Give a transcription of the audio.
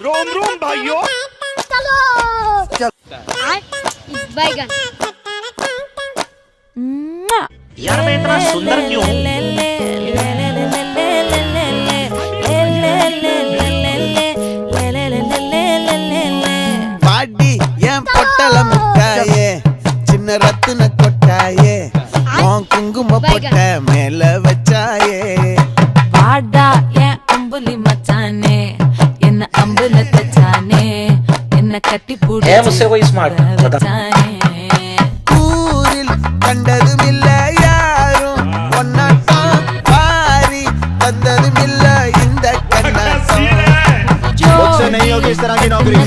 रोम रोम भाइयों। चलो बैगन यार मैं इतना सुंदर क्यों हूँ? பாடி ஏன் பொட்டல முட்டாயே சின்ன ரத்தின கொட்டாயே உன் குங்கும பொட்ட மேல வச்சாயே பாடா ஏன் அம்புலி மச்சானே என்ன அம்புல தச்சானே என்ன கட்டி है मुझसे कोई स्मार्ट बता। ஊரில் கண்டதும் இல்ல யாரும் ஒன்னாட்டம் பாரி வந்ததும் இல்ல இந்த கண்ணாட்டம் मुझसे नहीं होगी इस तरह की नौकरी।